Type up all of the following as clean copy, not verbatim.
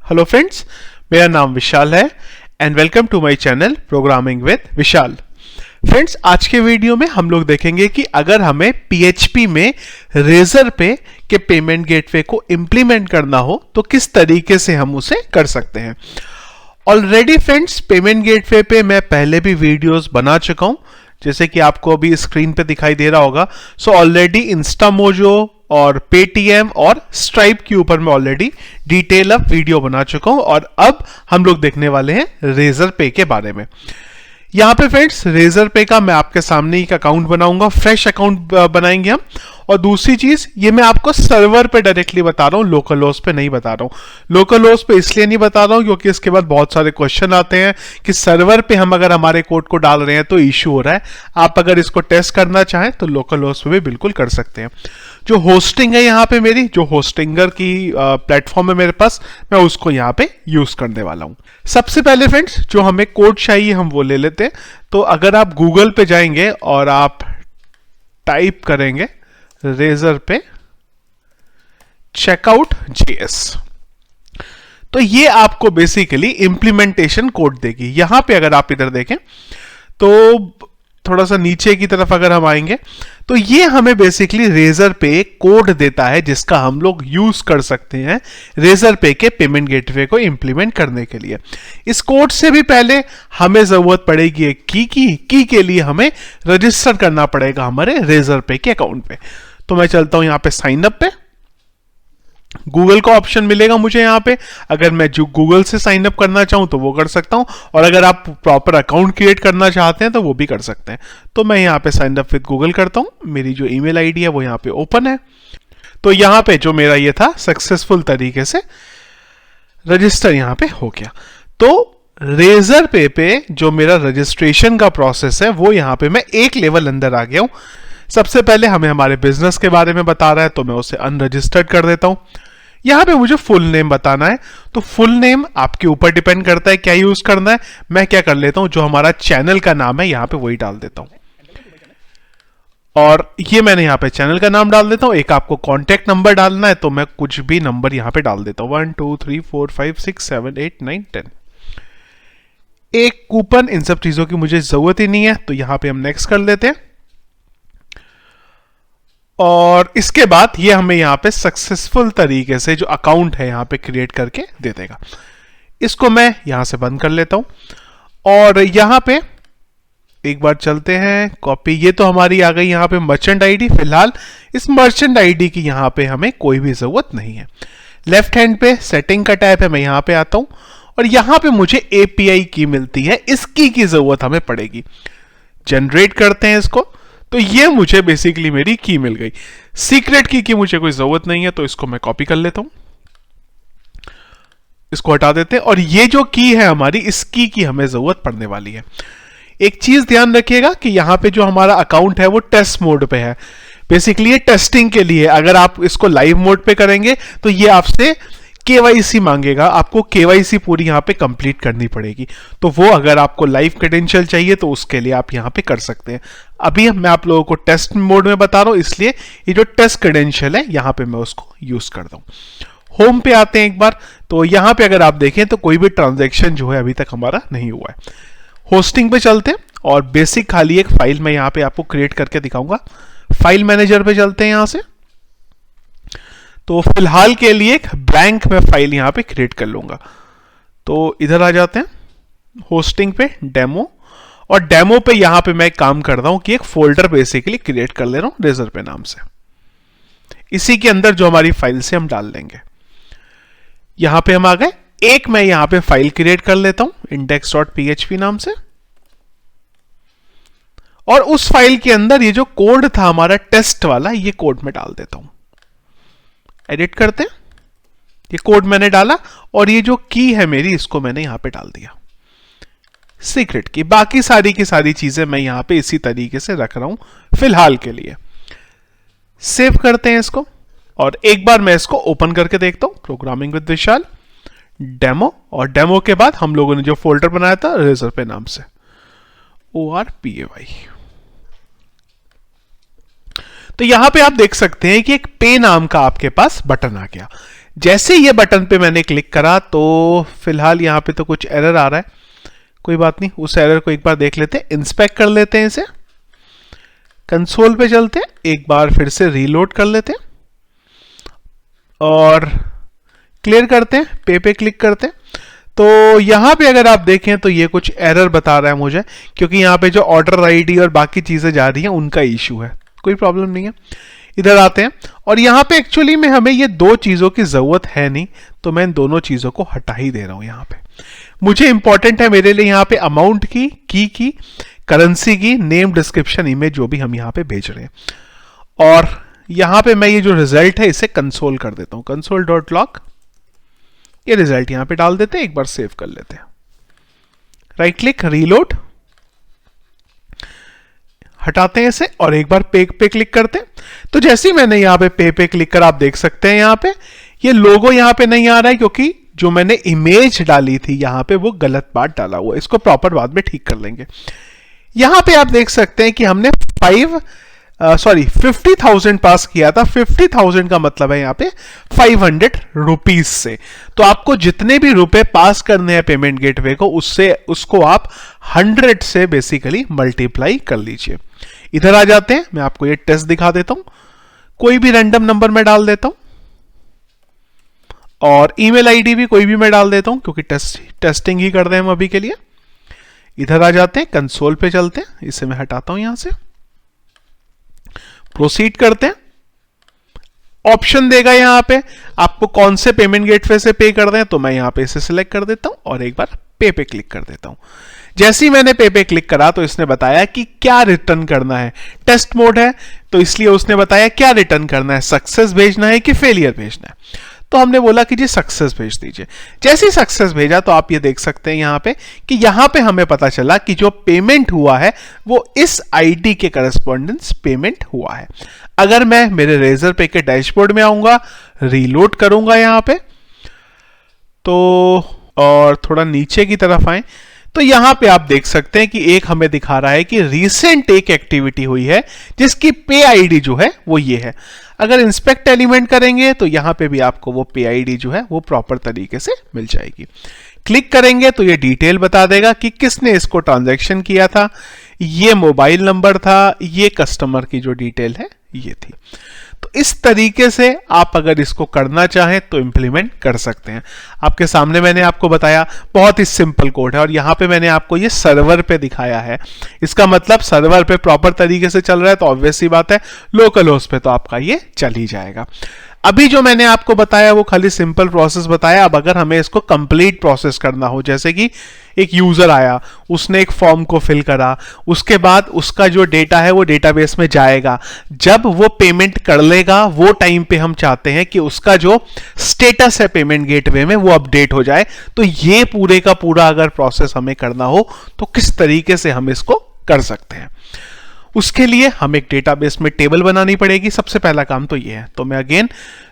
Hello friends, मेरा नाम विशाल है and welcome to my channel programming with Vishal. Friends, आज के वीडियो में हम लोग देखेंगे कि अगर हमें PHP में रेजर पे के पेमेंट गेटवे को इंप्लीमेंट करना हो तो किस तरीके से हम उसे कर सकते हैं। ऑलरेडी फ्रेंड्स, पेमेंट गेटवे पे मैं पहले भी वीडियोस बना चुका हूं, जैसे कि आपको अभी स्क्रीन पे दिखाई दे रहा होगा। सो ऑलरेडी इंस्टामोजो और पेटीएम और स्ट्राइप के ऊपर मैं ऑलरेडी डिटेल अप वीडियो बना चुका हूं और अब हम लोग देखने वाले हैं रेजर पे के बारे में। यहां पे फ्रेंड्स, रेजर पे का मैं आपके सामने एक अकाउंट बनाऊंगा, फ्रेश अकाउंट बनाएंगे हम। और दूसरी चीज, ये मैं आपको सर्वर पे डायरेक्टली बता रहा हूं, लोकल होस्ट पे नहीं बता रहा हूं। लोकल होस्ट पे इसलिए नहीं बता रहा हूं क्योंकि इसके बाद बहुत सारे क्वेश्चन आते हैं कि सर्वर पे हम अगर हमारे कोड को डाल रहे हैं तो इश्यू हो रहा है। आप अगर इसको टेस्ट करना चाहें तो लोकल होस्ट पे भी बिल्कुल कर सकते हैं। जो होस्टिंग है यहाँ पे मेरी, जो होस्टिंगर की प्लेटफॉर्म है मेरे पास, मैं उसको यहाँ पे यूज करने वाला हूँ। सबसे पहले फ्रेंड्स, जो हमें कोड चाहिए हम वो ले लेते हैं। तो अगर आप गूगल पे जाएंगे और आप टाइप करेंगे रेजर पे चेकआउट JS, तो ये आपको बेसिकली इंप्लीमेंटेशन कोड देगी। यहां पे अगर आप इधर देखें तो थोड़ा सा नीचे की तरफ अगर हम आएंगे तो ये हमें बेसिकली रेजर पे कोड देता है जिसका हम लोग यूज कर सकते हैं रेजर पे के पेमेंट गेटवे को इंप्लीमेंट करने के लिए। इस कोड से भी पहले हमें जरूरत पड़ेगी एक की के लिए हमें रजिस्टर करना पड़ेगा हमारे रेजर पे के अकाउंट पे। तो मैं चलता हूं यहां पे साइन अप पे। गूगल का ऑप्शन मिलेगा मुझे यहां पे। अगर मैं जो गूगल से साइन अप करना चाहूं तो वो कर सकता हूं, और अगर आप प्रॉपर अकाउंट क्रिएट करना चाहते हैं तो वो भी कर सकते हैं। तो मैं यहां पे साइन अप विद गूगल करता हूं। मेरी जो ईमेल आईडी है वो यहां पे ओपन है। तो यहां पे जो मेरा ये था सक्सेसफुल तरीके से रजिस्टर यहां पे हो गया। तो रेजर पे जो मेरा रजिस्ट्रेशन का प्रोसेस है वो यहां पे मैं एक लेवल अंदर आ गया हूं। सबसे पहले हमें हमारे बिजनेस के बारे में बता रहा है तो मैं उसे अनरजिस्टर्ड कर देता हूं। यहां पे मुझे फुल नेम बताना है, तो फुल नेम आपके ऊपर डिपेंड करता है क्या यूज करना है। मैं क्या कर लेता हूं, जो हमारा चैनल का नाम है यहां पे वही डाल देता हूं। और ये मैंने यहां पे चैनल का नाम डाल देता हूं। एक आपको कॉन्टेक्ट नंबर डालना है तो मैं कुछ भी नंबर यहां पे डाल देता हूं, 1 2 3 4 5 6 7 8 9 10। एक कूपन, इन सब चीजों की मुझे जरूरत ही नहीं है, तो यहां पे हम नेक्स्ट कर लेते हैं। और इसके बाद ये हमें यहां पे सक्सेसफुल तरीके से जो अकाउंट है यहां पे क्रिएट करके दे देगा। इसको मैं यहां से बंद कर लेता हूं और यहां पे एक बार चलते हैं कॉपी। ये तो हमारी आ गई यहां पे मर्चेंट आईडी। फिलहाल इस मर्चेंट आईडी की यहां पे हमें कोई भी जरूरत नहीं है। लेफ्ट हैंड पे सेटिंग का टैब है, मैं यहां पे आता हूं और यहां पे मुझे API की मिलती है। इस की जरूरत हमें पड़ेगी। जनरेट करते हैं इसको, तो ये मुझे बेसिकली मेरी की मिल गई। सीक्रेट की मुझे कोई जरूरत नहीं है, तो इसको मैं कॉपी कर लेता हूं, इसको हटा देते हैं। और ये जो की है हमारी, इस की हमें जरूरत पड़ने वाली है। एक चीज ध्यान रखिएगा कि यहां पे जो हमारा अकाउंट है वो टेस्ट मोड पे है। बेसिकली ये टेस्टिंग के लिए। अगर आप इसको लाइव मोड पे करेंगे तो ये आपसे KYC मांगेगा, आपको KYC पूरी यहां पे कंप्लीट करनी पड़ेगी। तो वो अगर आपको लाइव क्रेडेंशियल चाहिए तो उसके लिए आप यहां पे कर सकते हैं। अभी मैं आप लोगों को टेस्ट मोड में बता रहा हूं, इसलिए ये जो टेस्ट क्रेडेंशियल है यहां पे मैं उसको यूज करता हूं। होम पे आते हैं एक बार, तो यहां पे अगर आप देखें तो कोई भी ट्रांजैक्शन जो है अभी तक हमारा नहीं हुआ है। होस्टिंग पे चलते हैं और बेसिक खाली एक फाइल मैं यहां पे आपको क्रिएट करके दिखाऊंगा। फाइल मैनेजर पे चलते हैं यहां से। तो फिलहाल के लिए एक ब्लैंक मैं फाइल यहां पे क्रिएट कर लूंगा। तो इधर आ जाते हैं होस्टिंग पे, डेमो। और डेमो पे यहां पे मैं काम कर रहा हूं कि एक फोल्डर बेसिकली क्रिएट कर ले रहा हूं रेजर पे नाम से। इसी के अंदर जो हमारी फाइल से हम डाल देंगे। यहां पे हम आ गए। एक मैं यहां पे फाइल क्रिएट कर लेता हूं index.php नाम से। और उस फाइल के अंदर ये जो कोड था हमारा टेस्ट वाला, ये कोड में डाल देता हूं। एडिट करते हैं, ये कोड मैंने डाला और ये जो की है मेरी, इसको मैंने यहां पे डाल दिया, सीक्रेट की। बाकी सारी की सारी चीजें मैं यहां पे इसी तरीके से रख रहा हूं फिलहाल के लिए। सेव करते हैं इसको और एक बार मैं इसको ओपन करके देखता हूं, प्रोग्रामिंग विद विशाल डेमो। और डेमो के बाद हम लोगों ने जो फोल्डर बनाया था रेजर पे नाम से, ORPAY। तो यहां पे आप देख सकते हैं कि एक पे नाम का आपके पास बटन आ गया। जैसे ये बटन पे मैंने क्लिक करा तो फिलहाल यहाँ पे तो कुछ एरर आ रहा है, कोई बात नहीं, उस एरर को एक बार देख लेते हैं, इंस्पेक्ट कर लेते हैं इसे, कंसोल पे चलते हैं, एक बार फिर से रीलोड कर लेते हैं और क्लियर करते हैं, पे क्लिक करते हैं। तो यहां पे अगर आप देखें तो ये कुछ एरर बता रहा है मुझे, क्योंकि यहाँ पे जो ऑर्डर आईडी और बाकी चीजें जा रही हैं उनका इश्यू है, कोई प्रॉब्लम नहीं है। इधर आते हैं और यहाँ पे एक्चुअली में हमें ये दो चीजों की जरूरत है नहीं, तो मैं इन दोनों चीजों को हटा ही दे रहा हूं। यहाँ पे मुझे इंपॉर्टेंट है मेरे लिए यहाँ पे अमाउंट की करेंसी की, नेम, डिस्क्रिप्शन, इमेज, जो भी हम यहाँ पे भेज रहे हैं। और यहाँ पे मैं ये जो रिजल्ट है इसे कंसोल कर देता हूं, console.log, ये रिजल्ट यहां पे डाल देते हैं, एक बार सेव कर लेते हैं, राइट क्लिक, रीलोड, हटाते हैं इसे और एक बार पे क्लिक करते हैं। तो जैसे ही मैंने यहाँ पे क्लिक कर, आप देख सकते हैं यहाँ पे ये लोगो यहाँ पे नहीं आ रहा है, क्योंकि जो मैंने इमेज डाली थी यहाँ पे वो गलत बात डाला हुआ, इसको प्रॉपर बाद में ठीक कर लेंगे। यहाँ पे आप देख सकते हैं कि हमने 50,000 पास किया था। 50,000 का मतलब है यहाँ पे 500 रुपीज से। तो आपको जितने भी रुपए पास करने हैं पेमेंट गेटवे को, उसको आप 100 से बेसिकली मल्टीप्लाई कर लीजिए। इधर आ जाते हैं, मैं आपको ये टेस्ट दिखा देता हूं, कोई भी रैंडम नंबर मैं डाल देता हूं और ईमेल आईडी भी कोई भी मैं डाल देता हूं, क्योंकि टेस्टिंग ही कर रहे हैं हम अभी के लिए। इधर आ जाते हैं, कंसोल पे चलते हैं, इसे मैं हटाता हूं यहां से, प्रोसीड करते हैं। ऑप्शन देगा यहां पे आपको कौन से पेमेंट गेटवे से पे कर दें, तो मैं यहां पे इसे सिलेक्ट कर देता हूं और एक बार पे क्लिक कर देता हूं। जैसे ही मैंने पे क्लिक करा तो इसने बताया कि क्या रिटर्न करना है। टेस्ट मोड है तो इसलिए उसने बताया क्या रिटर्न करना है, सक्सेस भेजना है कि फेलियर भेजना है। तो हमने बोला कि जी सक्सेस भेज दीजिए। जैसे ही सक्सेस भेजा तो आप ये देख सकते हैं यहाँ पे कि यहाँ पे हमें पता चला कि जो पेमेंट हुआ है वो इस आईडी के करस्पॉन्डेंस पेमेंट हुआ है। अगर मैं मेरे रेजर पे के डैशबोर्ड में आऊंगा, रीलोड करूंगा यहाँ पे, तो और थोड़ा नीचे की तरफ आए तो यहां पे आप देख सकते हैं कि एक हमें दिखा रहा है कि रीसेंट एक एक्टिविटी हुई है जिसकी पे आईडी जो है वो ये है। अगर इंस्पेक्ट एलिमेंट करेंगे तो यहां पे भी आपको वो पे आईडी जो है वो प्रॉपर तरीके से मिल जाएगी। क्लिक करेंगे तो ये डिटेल बता देगा कि किसने इसको ट्रांजैक्शन किया था, ये मोबाइल नंबर था, ये कस्टमर की जो डिटेल है ये थी। तो इस तरीके से आप अगर इसको करना चाहें तो इंप्लीमेंट कर सकते हैं। आपके सामने मैंने आपको बताया, बहुत ही सिंपल कोड है और यहां पे मैंने आपको ये सर्वर पे दिखाया है। इसका मतलब सर्वर पे प्रॉपर तरीके से चल रहा है तो ऑब्वियस सी बात है लोकल होस्ट पे तो आपका ये चल ही जाएगा। अभी जो मैंने आपको बताया वो खाली सिंपल प्रोसेस बताया। अब अगर हमें इसको कंप्लीट प्रोसेस करना हो, जैसे कि एक यूजर आया, उसने एक फॉर्म को फिल करा, उसके बाद उसका जो डेटा है वो डेटाबेस में जाएगा, जब वो पेमेंट कर लेगा वो टाइम पे हम चाहते हैं कि उसका जो स्टेटस है पेमेंट गेटवे में वो अपडेट हो जाए। तो ये पूरे का पूरा अगर प्रोसेस हमें करना हो तो किस तरीके से हम इसको कर सकते हैं, उसके लिए हम एक डेटाबेस में टेबल बनानी पड़ेगी। सबसे पहला काम तो ये है। तो मैं अगेन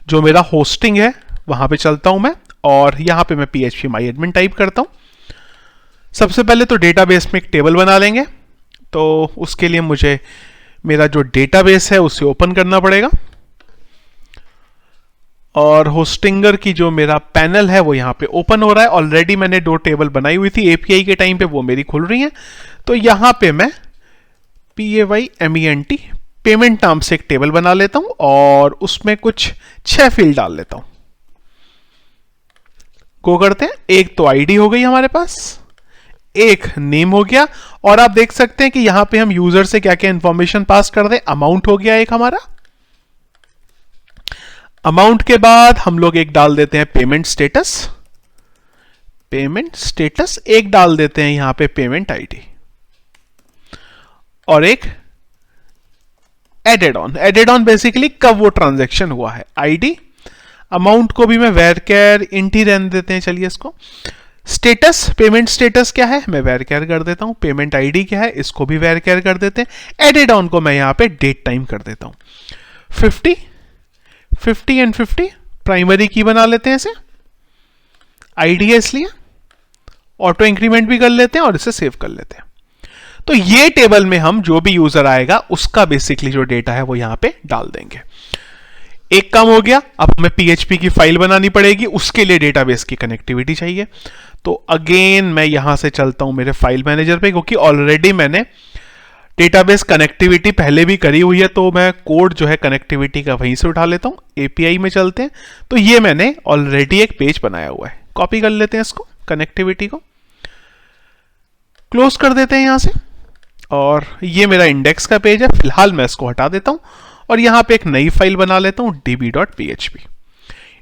जो मेरा होस्टिंग है वहां पे चलता हूं मैं और यहां पे मैं php myadmin टाइप करता हूं। सबसे पहले तो डेटाबेस में एक टेबल बना लेंगे, तो उसके लिए मुझे मेरा जो डेटाबेस है उसे ओपन करना पड़ेगा और होस्टिंगर की जो मेरा पैनल है वो यहां पे ओपन हो रहा है। ऑलरेडी मैंने 2 टेबल बनाई हुई थी एपीआई के टाइम पे, वो मेरी खुल रही है। तो यहां पे मैं PAYMENT पेमेंट नाम से एक टेबल बना लेता हूं और उसमें कुछ 6 फील्ड डाल लेता हूं। गो करते हैं। एक तो आईडी हो गई हमारे पास, एक नेम हो गया और आप देख सकते हैं कि यहां पे हम यूजर से क्या क्या इंफॉर्मेशन पास कर दें। अमाउंट हो गया एक हमारा। अमाउंट के बाद हम लोग एक डाल देते हैं पेमेंट स्टेटस। पेमेंट स्टेटस एक डाल देते हैं यहां पे पेमेंट आईडी और एक added on. Added on basically कब वो ट्रांजैक्शन हुआ है, आईडी। अमाउंट को भी मैं वेरकेर इंट ही रहने देते हैं, चलिए इसको। स्टेटस, पेमेंट स्टेटस क्या है मैं वेरकेर कर देता हूं। पेमेंट आईडी क्या है इसको भी वेरकेर कर देते हैं। एडेड ऑन को मैं यहां पे डेट टाइम कर देता हूं। 50 एंड 50 प्राइमरी की बना लेते हैं इसे, आईडी है इसलिए। ऑटो इंक्रीमेंट भी कर लेते हैं और इसे सेव कर लेते हैं। तो ये टेबल में हम जो भी यूजर आएगा उसका बेसिकली जो डेटा है वो यहां पे डाल देंगे। एक काम हो गया। अब हमें PHP की फाइल बनानी पड़ेगी, उसके लिए डेटाबेस की कनेक्टिविटी चाहिए। तो अगेन मैं यहां से चलता हूं मेरे फाइल मैनेजर पे, क्योंकि ऑलरेडी मैंने डेटाबेस कनेक्टिविटी पहले भी करी हुई है, तो मैं कोड जो है कनेक्टिविटी का वहीं से उठा लेता हूं। API में चलते हैं, तो ये मैंने ऑलरेडी एक पेज बनाया हुआ है, कॉपी कर लेते हैं इसको, कनेक्टिविटी को क्लोज कर देते हैं यहां से। और ये मेरा इंडेक्स का पेज है, फिलहाल मैं इसको हटा देता हूं और यहां पे एक नई फाइल बना लेता हूं db.php।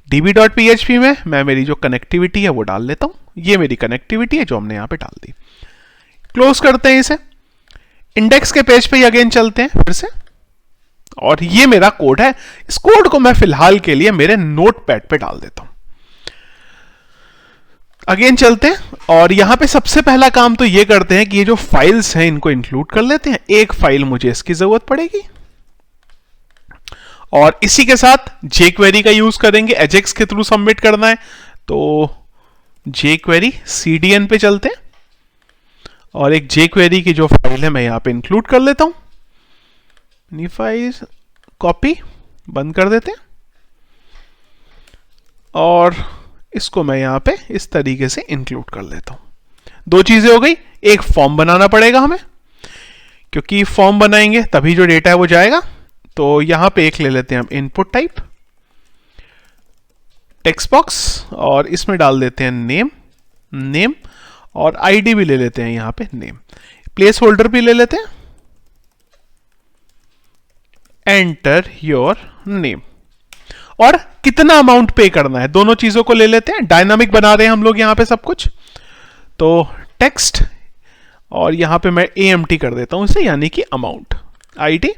db.php में मैं मेरी जो कनेक्टिविटी है वो डाल लेता हूं। ये मेरी कनेक्टिविटी है जो हमने यहां पे डाल दी। क्लोज करते हैं इसे। इंडेक्स के पेज पे अगेन चलते हैं फिर से, और ये मेरा कोड है। इस कोड को मैं फिलहाल के लिए मेरे नोटपैड पे डाल देता हूं। अगेन चलते हैं और यहां पे सबसे पहला काम तो ये करते हैं कि ये जो फाइल्स हैं इनको इंक्लूड कर लेते हैं। एक फाइल मुझे इसकी जरूरत पड़ेगी और इसी के साथ jQuery का यूज करेंगे। ajax के थ्रू सबमिट करना है, तो jQuery CDN पे चलते हैं और एक jQuery की जो फाइल है मैं यहां पे इंक्लूड कर लेता हूं। मिनिफाइज, कॉपी, बंद कर देते हैं और इसको मैं यहां पे इस तरीके से इंक्लूड कर लेता हूं। दो चीजें हो गई। एक फॉर्म बनाना पड़ेगा हमें, क्योंकि फॉर्म बनाएंगे तभी जो डेटा है वो जाएगा। तो यहां पे एक ले लेते हैं हम इनपुट टाइप, टेक्स्ट बॉक्स, और इसमें डाल देते हैं नेम और आईडी भी ले लेते हैं यहां पे नेम। प्लेस होल्डर भी ले लेते हैं, एंटर योर नेम, और कितना अमाउंट पे करना है दोनों चीजों को ले लेते हैं। डायनामिक बना रहे हैं हम लोग यहां पे सब कुछ, तो टेक्स्ट और यहां पे मैं AMT कर देता हूं इसे, यानी कि amount, ID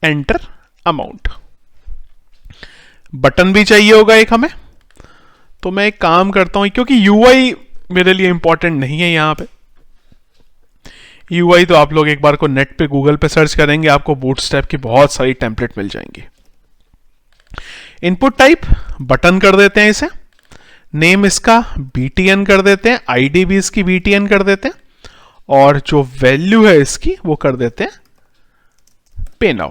enter amount. Button भी चाहिए होगा एक हमें, तो मैं एक काम करता हूं, क्योंकि UI मेरे लिए इंपॉर्टेंट नहीं है यहां पे। UI तो आप लोग एक बार को नेट पे गूगल पे सर्च करेंगे, आपको बूटस्ट्रैप की बहुत सारी टेम्पलेट मिल जाएंगी। इनपुट टाइप बटन कर देते हैं इसे, नेम इसका BTN कर देते हैं, आईडी भी इसकी BTN कर देते हैं, और जो वैल्यू है इसकी वो कर देते हैं पे नाउ।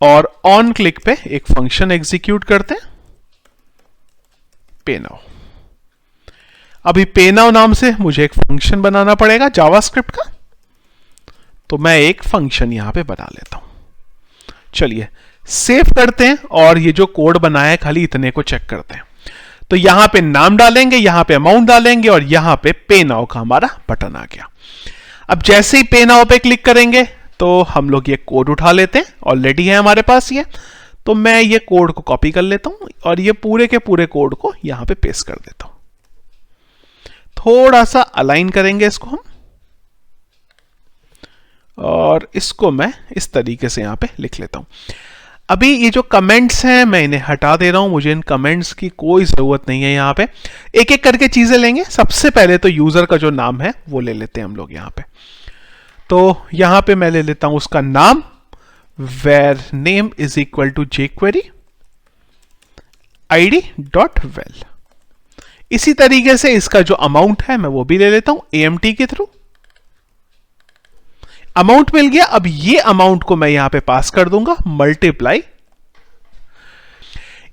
और ऑन क्लिक पे एक फंक्शन एग्जीक्यूट करते हैं, पे नाउ। अभी पे नाउ नाम से मुझे एक फंक्शन बनाना पड़ेगा जावास्क्रिप्ट का, तो मैं एक फंक्शन यहां पे बना लेता हूं। चलिए सेव करते हैं और ये जो कोड बनाया है खाली इतने को चेक करते हैं। तो यहां पे नाम डालेंगे, यहां पे अमाउंट डालेंगे और यहां पे पे नाउ का हमारा बटन आ गया। अब जैसे ही पे नाउ पे क्लिक करेंगे तो हम लोग ये कोड उठा लेते हैं, ऑलरेडी है हमारे पास ये। तो मैं ये कोड को कॉपी कर लेता हूं और ये पूरे के पूरे कोड को यहां पे पेस्ट कर देता हूं। थोड़ा सा अलाइन करेंगे इसको हम, और इसको मैं इस तरीके से यहां पे लिख लेता हूं। अभी ये जो कमेंट्स हैं मैं इन्हें हटा दे रहा हूं, मुझे इन कमेंट्स की कोई जरूरत नहीं है। यहां पे एक एक करके चीजें लेंगे। सबसे पहले तो यूजर का जो नाम है वो ले लेते हैं हम लोग यहां पे। तो यहां पे मैं ले लेता हूं उसका नाम, where name is equal to jQuery id.val। इसी तरीके से इसका जो अमाउंट है मैं वो भी ले लेता हूं AMT के थ्रू। अमाउंट मिल गया। अब ये अमाउंट को मैं यहां पे पास कर दूंगा मल्टीप्लाई।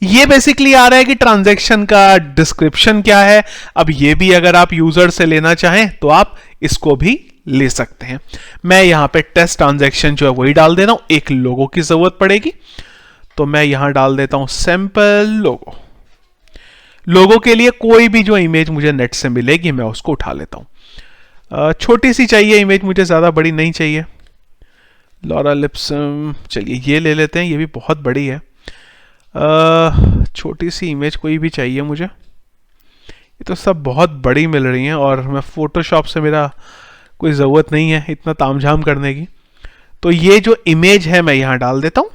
ये बेसिकली आ रहा है कि ट्रांजैक्शन का डिस्क्रिप्शन क्या है। अब ये भी अगर आप यूजर से लेना चाहें तो आप इसको भी ले सकते हैं। मैं यहां पे टेस्ट ट्रांजैक्शन जो है वही डाल दे रहा हूं। एक लोगो की जरूरत पड़ेगी, तो मैं यहां डाल देता हूं सैंपल लोगो। लोगो के लिए कोई भी जो इमेज मुझे नेट से मिलेगी मैं उसको उठा लेता हूं। छोटी सी चाहिए इमेज, मुझे ज्यादा बड़ी नहीं चाहिए। लॉरा लिप्सम, चलिए ये ले लेते हैं, ये भी बहुत बड़ी है। छोटी सी इमेज कोई भी चाहिए मुझे। ये तो सब बहुत बड़ी मिल रही हैं और मैं फोटोशॉप से मेरा कोई ज़रूरत नहीं है इतना तामझाम करने की। तो ये जो इमेज है मैं यहां डाल देता हूं।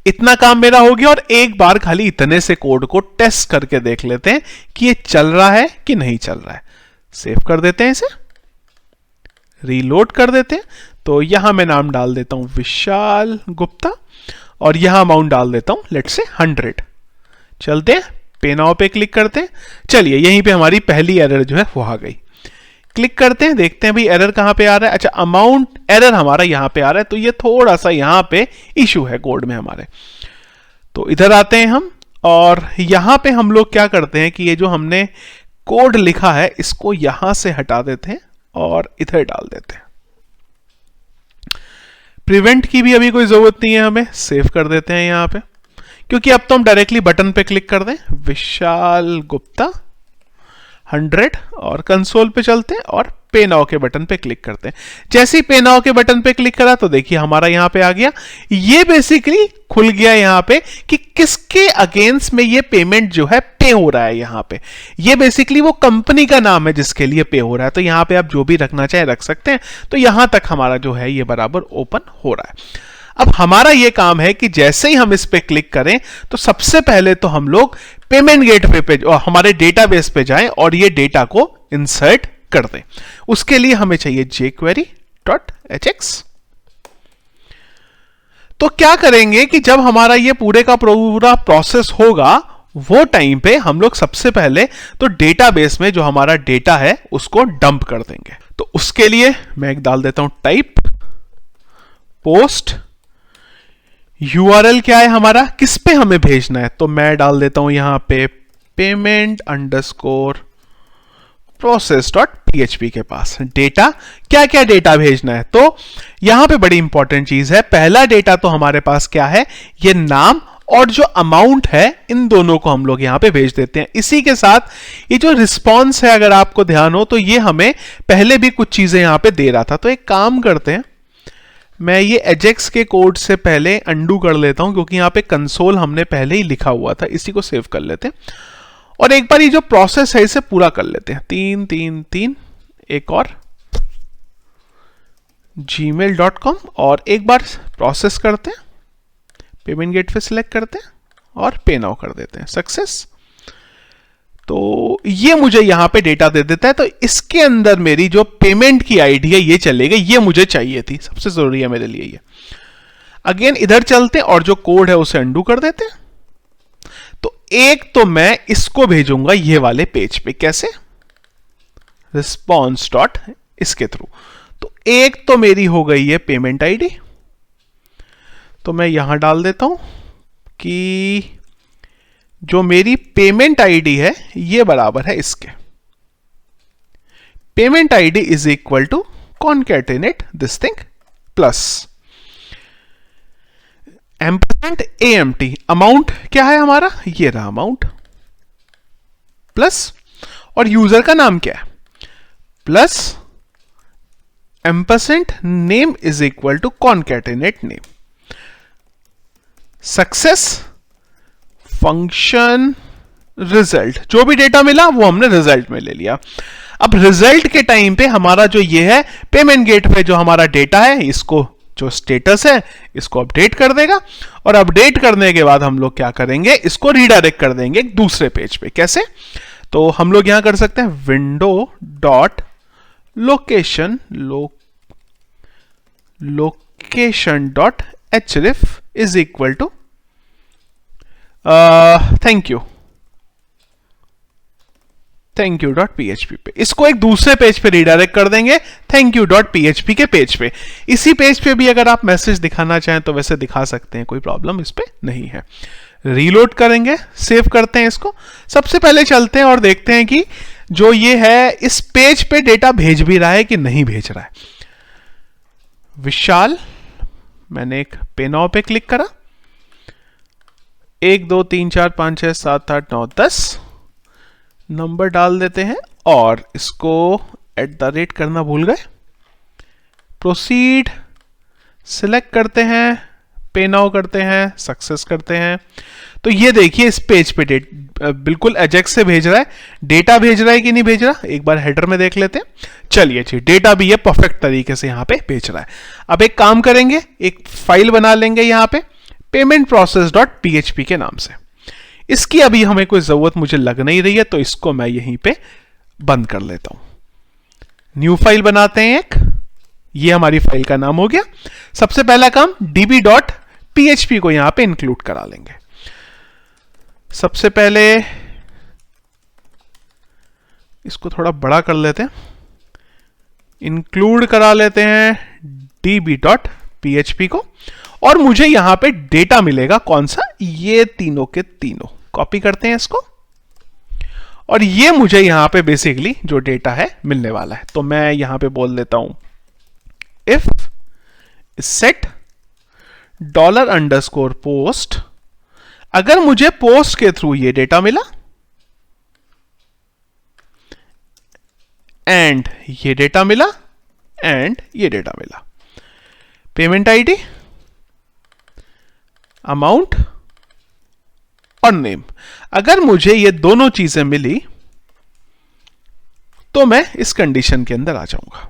इतना काम मेरा हो गया और एक बार खाली इतने से कोड को टेस्ट करके देख लेते हैं कि ये चल रहा है कि नहीं चल रहा है। सेव कर देते हैं इसे, रीलोड कर देते हैं। तो यहां मैं नाम डाल देता हूं विशाल गुप्ता और यहां अमाउंट डाल देता हूं लेट्स से 100। चलते हैं पे नाउ पे क्लिक करते हैं। चलिए यहीं पे हमारी पहली एरर जो है वो आ गई। क्लिक करते हैं, देखते हैं भाई एरर कहां पे आ रहा है। अच्छा, अमाउंट एरर हमारा यहां पे आ रहा है, तो ये थोड़ा सा यहां पे इशू है कोड में हमारे। तो इधर आते हैं हम, और यहां पे हम लोग क्या करते हैं कि ये जो हमने कोड लिखा है इसको यहां से हटा देते हैं और इधर डाल देते हैं। प्रिवेंट की भी अभी कोई जरूरत नहीं है, हमें सेव कर देते हैं यहां पे, क्योंकि अब तो हम डायरेक्टली बटन पे क्लिक कर दें, विशाल गुप्ता 100, और कंसोल पे चलते हैं और पे नाउ के बटन पे क्लिक करते हैं। जैसे ही पे नाउ के बटन पे क्लिक करा तो देखिए हमारा यहां पे आ गया, ये बेसिकली खुल गया यहां पे कि किसके अगेंस्ट में ये पेमेंट जो है पे हो रहा है। यहां पे ये बेसिकली वो कंपनी का नाम है जिसके लिए पे हो रहा है, तो यहां पे आप जो भी रखना चाहे रख सकते हैं। तो यहां तक हमारा जो है ये बराबर ओपन हो रहा है। अब हमारा ये काम है कि जैसे ही हम इस पे क्लिक करें तो सबसे पहले तो हम लोग पेमेंट गेटवे पे और हमारे डेटाबेस पे जाएं और ये डेटा को इंसर्ट कर दें। उसके लिए हमें चाहिए jQuery.hx। तो क्या करेंगे कि जब हमारा ये पूरे का पूरा प्रोसेस होगा वो टाइम पे हम लोग सबसे पहले तो डेटाबेस में जो हमारा डेटा है उसको डंप कर देंगे। तो उसके लिए मैं एक डाल देता हूं टाइप पोस्ट, यूआरएल क्या है हमारा, किस पे हमें भेजना है, तो मैं डाल देता हूं यहां पे payment_process.php के पास। डेटा क्या क्या डेटा भेजना है, तो यहां पे बड़ी इंपॉर्टेंट चीज है। पहला डेटा तो हमारे पास क्या है, ये नाम और जो अमाउंट है, इन दोनों को हम लोग यहां पे भेज देते हैं। इसी के साथ ये जो रिस्पॉन्स है, अगर आपको ध्यान हो तो ये हमें पहले भी कुछ चीजें यहां पे दे रहा था। तो एक काम करते हैं, मैं ये एजेक्स के कोड से पहले अंडू कर लेता हूं, क्योंकि यहां पे कंसोल हमने पहले ही लिखा हुआ था। इसी को सेव कर लेते हैं और एक बार ये जो प्रोसेस है इसे पूरा कर लेते हैं। 333 एक और gmail.com, और एक बार प्रोसेस करते हैं, पेमेंट गेटवे सिलेक्ट करते हैं और पे नाउ कर देते हैं, सक्सेस। तो ये मुझे यहां पे डेटा दे देता है। तो इसके अंदर मेरी जो पेमेंट की आईडी है ये चलेगी, ये मुझे चाहिए थी, सबसे जरूरी है मेरे लिए ये। अगेन इधर चलते हैं और जो कोड है उसे अंडू कर देते हैं। तो एक तो मैं इसको भेजूंगा ये वाले पेज पे, कैसे, रिस्पॉन्स डॉट इसके थ्रू। तो एक तो मेरी हो गई है पेमेंट आईडी, तो मैं यहां डाल देता हूं कि जो मेरी पेमेंट आईडी है ये बराबर है इसके, payment ID is equal to concatenate this thing plus ampersand AMT, amount क्या है हमारा, ये रहा अमाउंट, प्लस और यूजर का नाम क्या है, plus ampersand name is equal to concatenate name, success, function result. जो भी डेटा मिला वो हमने रिजल्ट में ले लिया। अब रिजल्ट के टाइम पे हमारा जो ये है पेमेंट गेटवे, जो हमारा डेटा है, इसको जो स्टेटस है इसको अपडेट कर देगा, और अपडेट करने के बाद हम लोग क्या करेंगे, इसको रीडायरेक्ट कर देंगे एक दूसरे पेज पे। कैसे, तो हम लोग यहां कर सकते हैं window dot location location dot href is equal to thank you dot php पे। इसको एक दूसरे पेज पे रीडायरेक्ट कर देंगे थैंक यू डॉट php के पेज पे। इसी पेज पे भी अगर आप मैसेज दिखाना चाहें तो वैसे दिखा सकते हैं, कोई प्रॉब्लम इस पे नहीं है। रीलोड करेंगे, सेव करते हैं इसको। सबसे पहले चलते हैं और देखते हैं कि जो ये है इस पेज पे डेटा भेज भी रहा है कि नहीं भेज रहा है। विशाल, मैंने एक पे नाउ पे क्लिक करा, 1 2 3 4 5 6 7 8 9 10 नंबर डाल देते हैं और इसको @ करना भूल गए। प्रोसीड सिलेक्ट करते हैं, पे नाउ करते हैं, सक्सेस करते हैं। तो ये देखिए इस पेज पे बिल्कुल एजेक्स से भेज रहा है। डेटा भेज रहा है कि नहीं भेज रहा, एक बार हेडर में देख लेते हैं। चलिए जी, डेटा भी ये परफेक्ट तरीके से यहां पे भेज रहा है। अब एक काम करेंगे, एक फाइल बना लेंगे यहां पे paymentprocess.php के नाम से। इसकी अभी हमें कोई जरूरत मुझे लग नहीं रही है, तो इसको मैं यहीं पे बंद कर लेता हूं। न्यू फाइल बनाते हैं एक, ये हमारी फाइल का नाम हो गया। सबसे पहला काम db.php को यहां पे इंक्लूड करा लेंगे। सबसे पहले इसको थोड़ा बड़ा कर लेते हैं, इंक्लूड करा लेते हैं db.php को, और मुझे यहां पे डेटा मिलेगा कौन सा, ये तीनों के तीनों। कॉपी करते हैं इसको, और ये मुझे यहां पे बेसिकली जो डेटा है मिलने वाला है। तो मैं यहां पे बोल देता हूं इफ सेट $_ अगर मुझे पोस्ट के थ्रू ये डेटा मिला एंड ये डेटा मिला एंड ये डेटा मिला, पेमेंट आईडी, अमाउंट और नेम, अगर मुझे ये दोनों चीजें मिली तो मैं इस कंडीशन के अंदर आ जाऊंगा।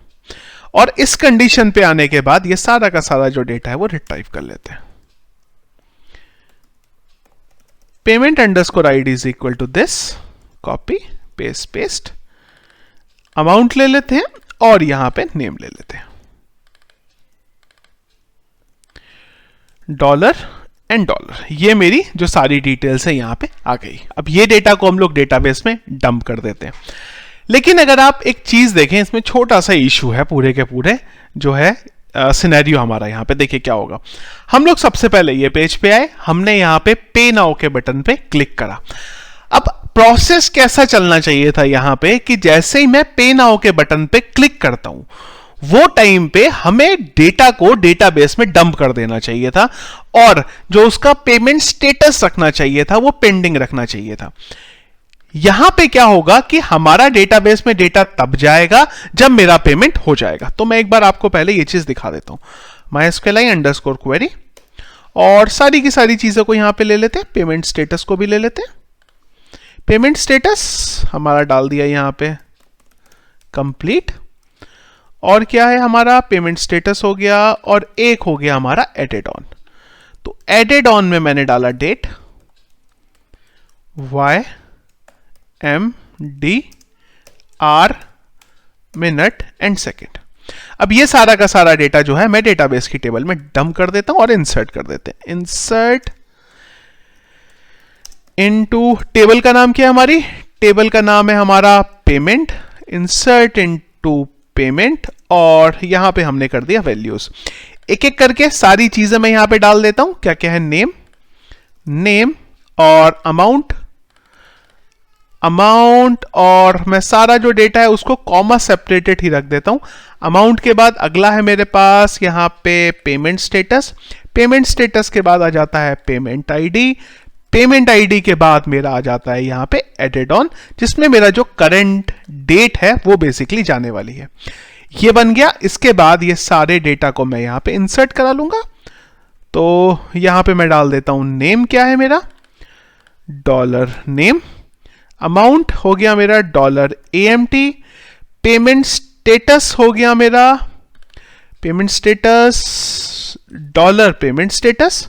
और इस कंडीशन पे आने के बाद ये सारा का सारा जो डेटा है वो रिट्राइव कर लेते हैं। Payment underscore ID is equal to this, copy paste, amount ले लेते हैं और यहां पे नेम ले लेते हैं, $& एंड $। ये मेरी जो सारी डिटेल्स है यहां पे आ गई। अब ये डेटा को हम लोग डेटाबेस में डंप कर देते हैं। लेकिन अगर आप एक चीज देखें, इसमें छोटा सा इशू है पूरे के पूरे जो है सिनेरियो हमारा। यहां पे देखिए क्या होगा। हम लोग सबसे पहले ये पेज पे आए, हमने यहां पे पे नाउ के बटन पे क्लिक करा। अब प्रोसेस कैसा चलना चाहिए था यहां पे कि जैसे ही मैं पे नाउ के बटन पे क्लिक करता हूं वो टाइम पे हमें डेटा को डेटाबेस में डंप कर देना चाहिए था, और जो उसका पेमेंट स्टेटस रखना चाहिए था वो पेंडिंग रखना चाहिए था। यहां पे क्या होगा कि हमारा डेटाबेस में डेटा तब जाएगा जब मेरा पेमेंट हो जाएगा। तो मैं एक बार आपको पहले ये चीज दिखा देता हूं, MySQLi अंडरस्कोर क्वेरी, और सारी की सारी चीजों को यहां पे ले लेते हैं। पेमेंट स्टेटस को भी ले लेते हैं। पेमेंट स्टेटस हमारा डाल दिया यहां पे कंप्लीट, और क्या है हमारा पेमेंट स्टेटस हो गया, और एक हो गया हमारा एडेड ऑन। तो एडेड ऑन में मैंने डाला date YMDR minute and second. अब ये सारा का सारा डेटा जो है मैं डेटाबेस की टेबल में डंप कर देता हूं और इंसर्ट कर देते हैं। इंसर्ट इनटू, टेबल का नाम क्या है हमारी, टेबल का नाम है हमारा पेमेंट। इंसर्ट इनटू पेमेंट, और यहां पे हमने कर दिया वैल्यूज। एक एक करके सारी चीजें मैं यहां पे डाल देता हूं। क्या क्या है, नेम और अमाउंट, और मैं सारा जो डेटा है उसको कॉमा सेपरेटेड ही रख देता हूं। अमाउंट के बाद अगला है मेरे पास यहां पे पेमेंट स्टेटस। पेमेंट स्टेटस के बाद आ जाता है पेमेंट आईडी। पेमेंट आईडी के बाद मेरा आ जाता है यहां पे एडेड ऑन, जिसमें मेरा जो करंट डेट है वो बेसिकली जाने वाली है। ये बन गया। इसके बाद ये सारे डेटा को मैं यहां पे इंसर्ट करा लूंगा। तो यहां पे मैं डाल देता हूं नेम, क्या है मेरा $नेम, अमाउंट हो गया मेरा $AMT, पेमेंट स्टेटस हो गया मेरा payment status $payment status,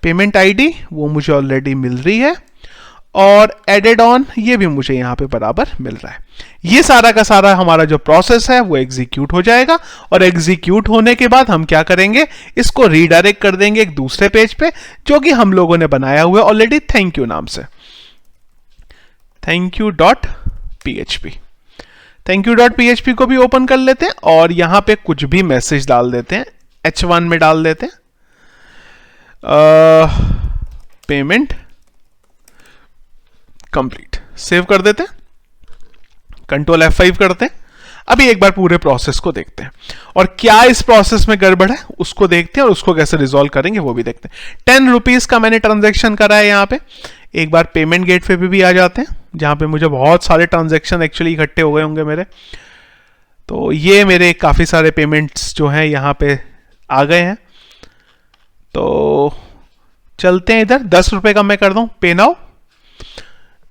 payment ID वो मुझे ऑलरेडी मिल रही है, और एडेड ऑन ये भी मुझे यहां पे बराबर मिल रहा है। ये सारा का सारा हमारा जो प्रोसेस है वो एग्जीक्यूट हो जाएगा, और एग्जीक्यूट होने के बाद हम क्या करेंगे, इसको रीडायरेक्ट कर देंगे एक दूसरे पेज पे जो कि हम लोगों ने बनाया हुआ है ऑलरेडी थैंक यू नाम से, thankyou.php। thankyou.php को भी ओपन कर लेते हैं और यहां पे कुछ भी मैसेज डाल देते हैं, H1 में डाल देते हैं पेमेंट कंप्लीट, सेव कर देते हैं, कंट्रोल F5 करते हैं। अभी एक बार पूरे प्रोसेस को देखते हैं और क्या इस प्रोसेस में गड़बड़ है उसको देखते हैं और उसको कैसे रिजॉल्व करेंगे वो भी देखते हैं। 10 रुपीज का मैंने ट्रांजैक्शन करा है यहाँ पे। एक बार पेमेंट गेटवे पे भी आ जाते हैं जहां पे मुझे बहुत सारे ट्रांजैक्शन एक्चुअली इकट्ठे हो गए होंगे मेरे। तो ये मेरे काफी सारे पेमेंट्स जो हैं यहाँ पे आ गए हैं। तो चलते हैं इधर, 10 रुपए का मैं कर दूं पे नाउ।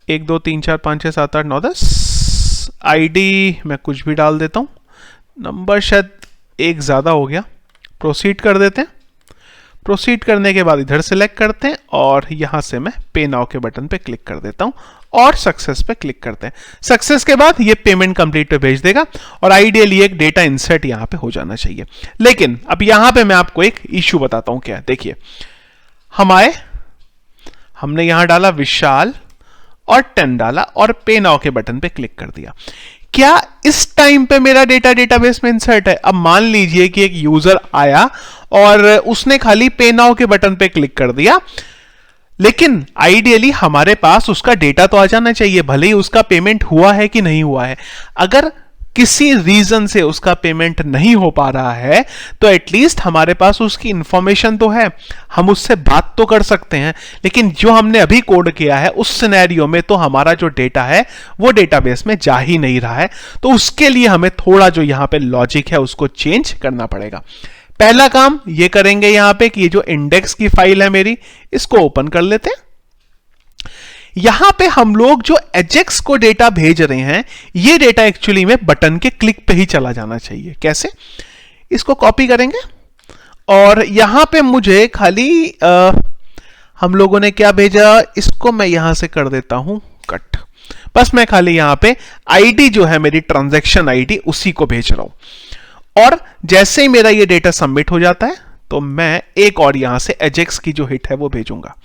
1 2 3 4 5 6 7 8 9 10। आईडी मैं कुछ भी डाल देता हूं, नंबर शायद एक ज्यादा हो गया। प्रोसीड कर देते हैं। प्रोसीड करने के बाद इधर सेलेक्ट करते हैं और यहां से मैं पे नाउ के बटन पे क्लिक कर देता हूं और सक्सेस पे क्लिक करते हैं। सक्सेस के बाद ये पेमेंट कंप्लीट पे भेज देगा और आइडियली एक डेटा इंसर्ट यहां पे हो जाना चाहिए। लेकिन अब यहां पे मैं आपको एक इश्यू बताता हूं क्या है। देखिए हमने यहां डाला विशाल और 10 डाला और पे नाउ के बटन पे क्लिक कर दिया। क्या इस टाइम पे मेरा डेटा डेटाबेस में इंसर्ट है? अब मान लीजिए कि एक यूजर आया और उसने खाली पे नाउ के बटन पे क्लिक कर दिया, लेकिन आइडियली हमारे पास उसका डेटा तो आ जाना चाहिए, भले ही उसका पेमेंट हुआ है कि नहीं हुआ है। अगर किसी रीजन से उसका पेमेंट नहीं हो पा रहा है तो एटलीस्ट हमारे पास उसकी इंफॉर्मेशन तो है, हम उससे बात तो कर सकते हैं। लेकिन जो हमने अभी कोड किया है उस सिनेरियो में तो हमारा जो डेटा है वो डेटाबेस में जा ही नहीं रहा है, तो उसके लिए हमें थोड़ा जो यहां पे लॉजिक है उसको चेंज करना पड़ेगा। पहला काम ये करेंगे यहां पे कि ये जो इंडेक्स की फाइल है मेरी, इसको ओपन कर लेते हैं। यहां पे हम लोग जो एजेक्स को डेटा भेज रहे हैं, ये डेटा एक्चुअली में बटन के क्लिक पे ही चला जाना चाहिए। कैसे? इसको कॉपी करेंगे और यहां पे मुझे खाली हम लोगों ने क्या भेजा, इसको मैं यहां से कर देता हूं कट। बस मैं खाली यहां पे आईडी जो है मेरी ट्रांजैक्शन आईडी, उसी को भेज रहा हूं। और जैसे ही मेरा ये डेटा सबमिट हो जाता है तो मैं एक और यहां से एजेक्स की जो हिट है वो भेजूंगा।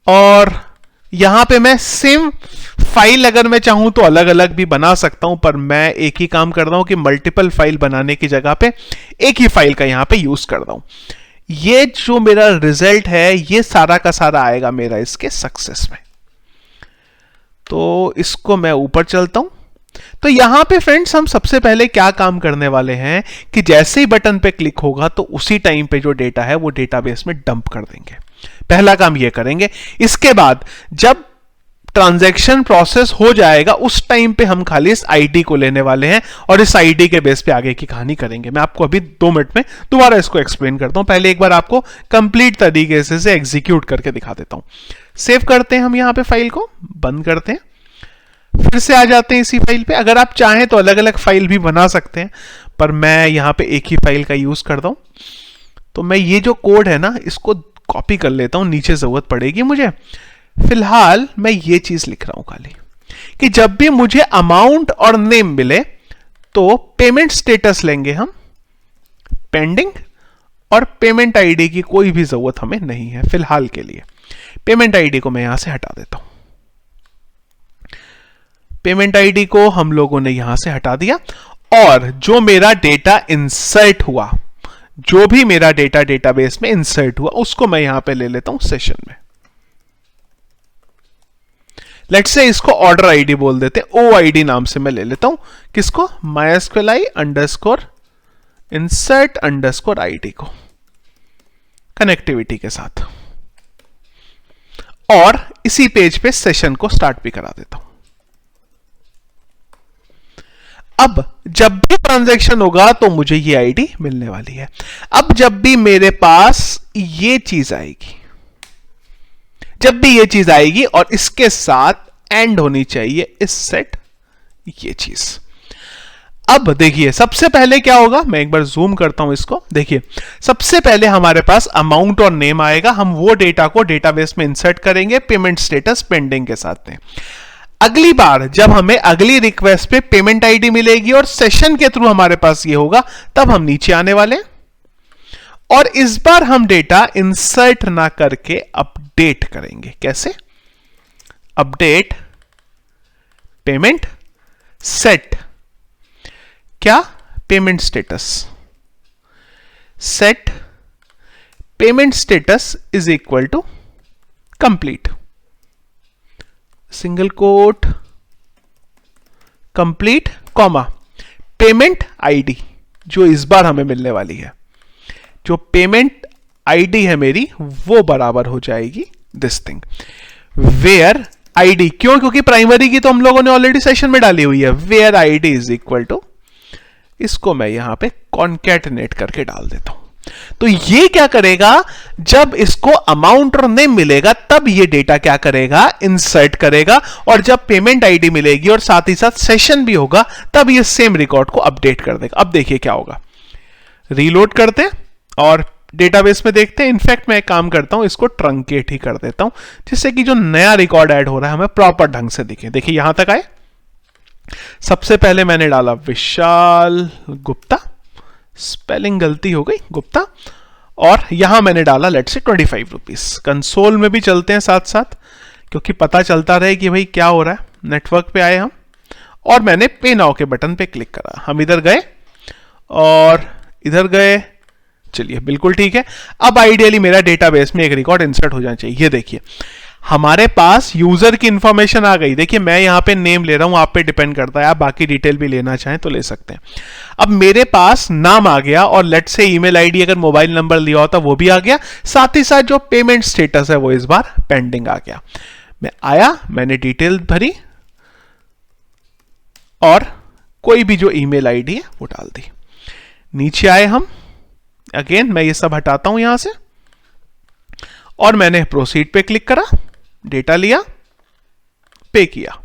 और यहां पे मैं सेम फाइल अगर मैं चाहूं तो अलग अलग भी बना सकता हूं, पर मैं एक ही काम कर रहा हूं कि मल्टीपल फाइल बनाने की जगह पे एक ही फाइल का यहां पे यूज कर रहा हूं। ये जो मेरा रिजल्ट है ये सारा का सारा आएगा मेरा इसके सक्सेस में। तो इसको मैं ऊपर चलता हूं। तो यहां पे फ्रेंड्स हम सबसे पहले क्या काम करने वाले हैं कि जैसे ही बटन पे क्लिक होगा तो उसी टाइम पे जो डेटा है वो डेटाबेस में डंप कर देंगे। पहला काम ये करेंगे। इसके बाद जब ट्रांजैक्शन प्रोसेस हो जाएगा उस टाइम पे हम खाली इस आईडी को लेने वाले हैं और इस आईडी के बेस पे आगे की कहानी करेंगे। मैं आपको अभी 2 मिनट में दोबारा इसको एक्सप्लेन करता हूं। पहले एक बार आपको कंप्लीट तरीके से एग्जीक्यूट करके दिखा देता हूं। सेव करते हैं हम यहां पे फाइल को, बंद करते हैं, फिर से आ जाते हैं इसी फाइल पे। अगर आप चाहें तो अलग अलग फाइल भी बना सकते हैं, पर मैं यहां पे एक ही फाइल का यूज करता हूं। तो मैं ये जो कोड है ना इसको कॉपी कर लेता हूं, नीचे जरूरत पड़ेगी मुझे। फिलहाल मैं ये चीज लिख रहा हूं खाली कि जब भी मुझे अमाउंट और नेम मिले तो पेमेंट स्टेटस लेंगे हम पेंडिंग, और पेमेंट आईडी की कोई भी जरूरत हमें नहीं है फिलहाल के लिए। पेमेंट आईडी को मैं यहां से हटा देता हूं। पेमेंट आईडी को हम लोगों ने यहां से हटा दिया और जो मेरा डेटा इंसर्ट हुआ, जो भी मेरा डेटा डेटाबेस में इंसर्ट हुआ उसको मैं यहां पे ले लेता हूं सेशन में। लेट्स से इसको ऑर्डर आईडी बोल देते हैं, OID नाम से मैं ले लेता हूं किसको, MySQLi underscore insert underscore ID को कनेक्टिविटी के साथ, और इसी पेज पे सेशन को स्टार्ट भी करा देता हूं। अब जब भी ट्रांजैक्शन होगा तो मुझे ये आईडी मिलने वाली है। अब जब भी मेरे पास ये चीज आएगी, जब भी ये चीज आएगी और इसके साथ एंड होनी चाहिए इस सेट ये चीज। अब देखिए सबसे पहले क्या होगा, मैं एक बार जूम करता हूं इसको। देखिए सबसे पहले हमारे पास अमाउंट और नेम आएगा, हम वो डेटा को डेटाबेस में इंसर्ट करेंगे पेमेंट स्टेटस पेंडिंग के साथ में। अगली बार जब हमें अगली रिक्वेस्ट पे पेमेंट आईडी मिलेगी और सेशन के थ्रू हमारे पास ये होगा, तब हम नीचे आने वाले और इस बार हम डेटा इंसर्ट ना करके अपडेट करेंगे। कैसे? अपडेट पेमेंट सेट क्या, payment status, set payment status is equal to complete, single quote complete comma payment ID जो इस बार हमें मिलने वाली है, जो पेमेंट आईडी है मेरी वो बराबर हो जाएगी दिस थिंग वेयर आईडी। क्यों? क्योंकि प्राइमरी की तो हम लोगों ने ऑलरेडी सेशन में डाली हुई है। Where ID is equal to, इसको मैं यहां पे कॉन्कैटिनेट करके डाल देता हूं। तो ये क्या करेगा, जब इसको अमाउंट और नेम मिलेगा तब ये डेटा क्या करेगा, इंसर्ट करेगा, और जब पेमेंट आईडी मिलेगी और साथ ही साथ सेशन भी होगा तब ये सेम रिकॉर्ड को अपडेट कर देगा। अब देखिए क्या होगा, रीलोड करते हैं और डेटाबेस में देखते हैं। इनफैक्ट मैं एक काम करता हूं, इसको ट्रंकेट ही कर देता हूं जिससे कि जो नया रिकॉर्ड ऐड हो रहा है हमें प्रॉपर ढंग से दिखे। देखिए यहां तक आए, सबसे पहले मैंने डाला विशाल गुप्ता, स्पेलिंग गलती हो गई गुप्ता, और यहां मैंने डाला लेट्स से 25 रुपीज। कंसोल में भी चलते हैं साथ साथ क्योंकि पता चलता रहे कि भाई क्या हो रहा है। नेटवर्क पे आए हम और मैंने पे नाउ के बटन पे क्लिक करा। हम इधर गए और इधर गए, चलिए बिल्कुल ठीक है। अब आइडियली मेरा डेटाबेस में एक रिकॉर्ड इंसर्ट हो जाना चाहिए। ये देखिए हमारे पास यूजर की इंफॉर्मेशन आ गई। देखिए मैं यहां पे नेम ले रहा हूं, आप पे डिपेंड करता है, आप बाकी डिटेल भी लेना चाहें तो ले सकते हैं। अब मेरे पास नाम आ गया और लेट से ईमेल आईडी अगर मोबाइल नंबर लिया होता वो भी आ गया, साथ ही साथ जो पेमेंट स्टेटस है वो इस बार पेंडिंग आ गया। मैं आया, मैंने डिटेल भरी और कोई भी जो ईमेल आईडी है वो डाल दी। नीचे आए हम, अगेन मैं ये सब हटाता हूं यहां से और मैंने प्रोसीड पे क्लिक करा, डेटा लिया, पे किया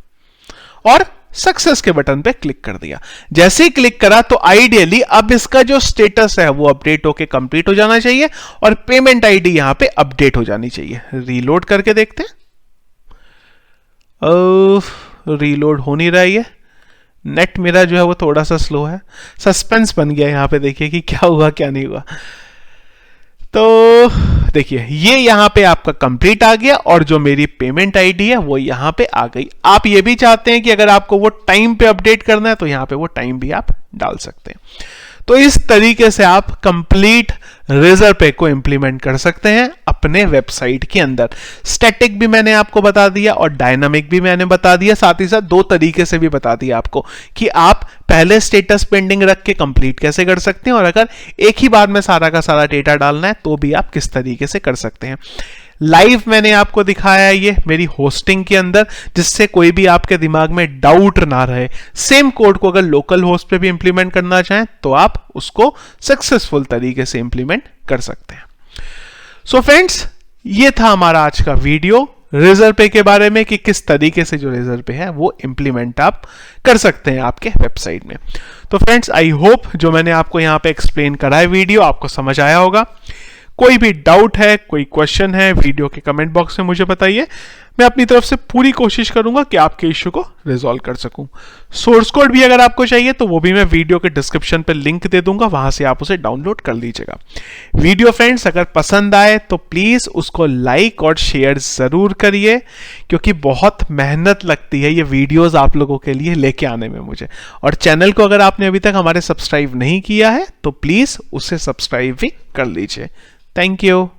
और सक्सेस के बटन पे क्लिक कर दिया। जैसे ही क्लिक करा तो आइडियली अब इसका जो स्टेटस है वो अपडेट होके कंप्लीट हो जाना चाहिए और पेमेंट आईडी यहां पे अपडेट हो जानी चाहिए। रीलोड करके देखते हैं। रीलोड हो नहीं रहा है, नेट मेरा जो है वो थोड़ा सा स्लो है। सस्पेंस बन गया यहां पे, देखिए कि क्या हुआ क्या नहीं हुआ। तो देखिए ये यहां पे आपका कंप्लीट आ गया और जो मेरी पेमेंट आईडी है वो यहां पे आ गई। आप ये भी चाहते हैं कि अगर आपको वो टाइम पे अपडेट करना है तो यहां पे वो टाइम भी आप डाल सकते हैं। तो इस तरीके से आप कंप्लीट रेजरपे को इंप्लीमेंट कर सकते हैं अपने वेबसाइट के अंदर। स्टैटिक भी मैंने आपको बता दिया और डायनामिक भी मैंने बता दिया, साथ ही साथ दो तरीके से भी बता दिया आपको कि आप पहले स्टेटस पेंडिंग रख के कंप्लीट कैसे कर सकते हैं और अगर एक ही बार में सारा का सारा डेटा डालना है तो भी आप किस तरीके से कर सकते हैं। लाइव मैंने आपको दिखाया है ये मेरी होस्टिंग के अंदर, जिससे कोई भी आपके दिमाग में डाउट ना रहे। सेम कोड को अगर लोकल होस्ट पे भी इंप्लीमेंट करना चाहें तो आप उसको सक्सेसफुल तरीके से इंप्लीमेंट कर सकते हैं। सो फ्रेंड्स, ये था हमारा आज का वीडियो रेजरपे के बारे में कि किस तरीके से जो रेजरपे है वो इंप्लीमेंट आप कर सकते हैं आपके वेबसाइट में। तो फ्रेंड्स, आई होप जो मैंने आपको यहां पे एक्सप्लेन करा है वीडियो आपको समझ आया होगा। कोई भी डाउट है, कोई क्वेश्चन है, वीडियो के कमेंट बॉक्स में मुझे बताइए। मैं अपनी तरफ से पूरी कोशिश करूंगा कि आपके इश्यू को रिजॉल्व कर सकूं। सोर्स कोड भी अगर आपको चाहिए तो वो भी मैं वीडियो के डिस्क्रिप्शन पे लिंक दे दूंगा, वहां से आप उसे डाउनलोड कर लीजिएगा। वीडियो फ्रेंड्स अगर पसंद आए तो प्लीज उसको लाइक और शेयर जरूर करिए, क्योंकि बहुत मेहनत लगती है ये वीडियोस आप लोगों के लिए लेके आने में मुझे। और चैनल को अगर आपने अभी तक हमारे सब्सक्राइब नहीं किया है तो प्लीज उसे सब्सक्राइब भी कर लीजिए। Thank you.